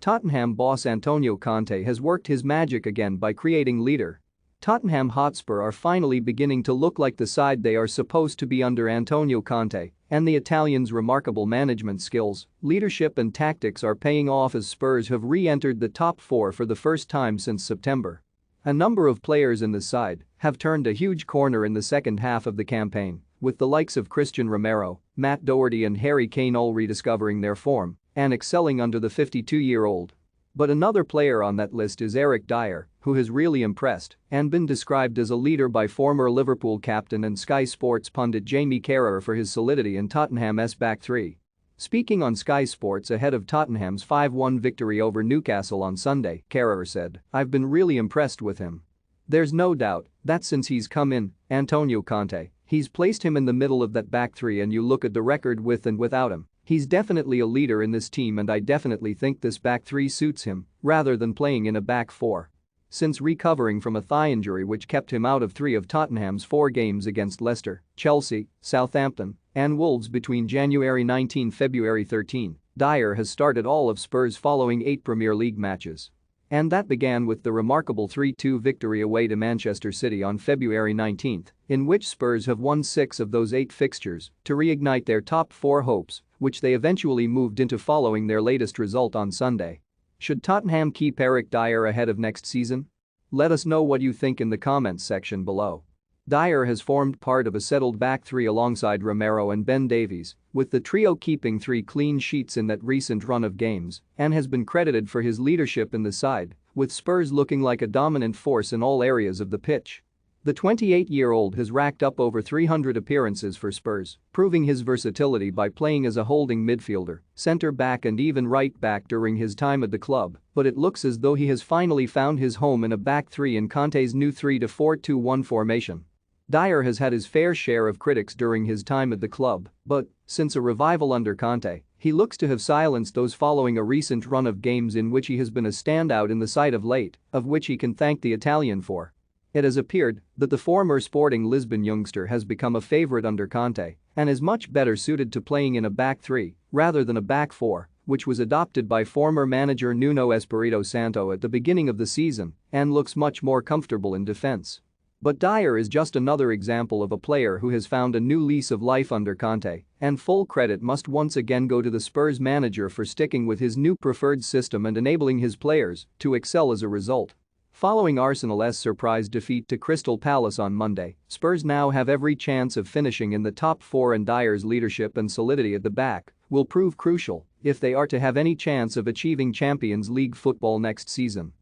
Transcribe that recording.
Tottenham boss Antonio Conte has worked his magic again by creating leader. Tottenham Hotspur are finally beginning to look like the side they are supposed to be under Antonio Conte, and the Italian's remarkable management skills, leadership and tactics are paying off as Spurs have re-entered the top four for the first time since September. A number of players in the side have turned a huge corner in the second half of the campaign, with the likes of Christian Romero, Matt Doherty and Harry Kane all rediscovering their form and excelling under the 52-year-old. But another player on that list is Eric Dyer, who has really impressed and been described as a leader by former Liverpool captain and Sky Sports pundit Jamie Carragher for his solidity in Tottenham's back three. Speaking on Sky Sports ahead of Tottenham's 5-1 victory over Newcastle on Sunday, Carragher said, "I've been really impressed with him. There's no doubt that since he's come in, Antonio Conte, he's placed him in the middle of that back three and you look at the record with and without him. He's definitely a leader in this team and I definitely think this back three suits him rather than playing in a back four." Since recovering from a thigh injury which kept him out of 3 of Tottenham's 4 games against Leicester, Chelsea, Southampton, and Wolves between January 19 and February 13, Dyer has started all of Spurs' following 8 Premier League matches. And that began with the remarkable 3-2 victory away to Manchester City on February 19, in which Spurs have won 6 of those 8 fixtures to reignite their top 4 hopes, which they eventually moved into following their latest result on Sunday. Should Tottenham keep Eric Dyer ahead of next season? Let us know what you think in the comments section below. Dyer has formed part of a settled back three alongside Romero and Ben Davies, with the trio keeping 3 clean sheets in that recent run of games, and has been credited for his leadership in the side, with Spurs looking like a dominant force in all areas of the pitch. The 28-year-old has racked up over 300 appearances for Spurs, proving his versatility by playing as a holding midfielder, centre-back and even right-back during his time at the club, but it looks as though he has finally found his home in a back three in Conte's new 3-4-2-1 formation. Dyer has had his fair share of critics during his time at the club, but, since a revival under Conte, he looks to have silenced those following a recent run of games in which he has been a standout in the side of late, of which he can thank the Italian for. It has appeared that the former Sporting Lisbon youngster has become a favorite under Conte and is much better suited to playing in a back three rather than a back four, which was adopted by former manager Nuno Espirito Santo at the beginning of the season and looks much more comfortable in defense. But Dyer is just another example of a player who has found a new lease of life under Conte, and full credit must once again go to the Spurs manager for sticking with his new preferred system and enabling his players to excel as a result. Following Arsenal's surprise defeat to Crystal Palace on Monday, Spurs now have every chance of finishing in the top 4 and Dyer's leadership and solidity at the back will prove crucial if they are to have any chance of achieving Champions League football next season.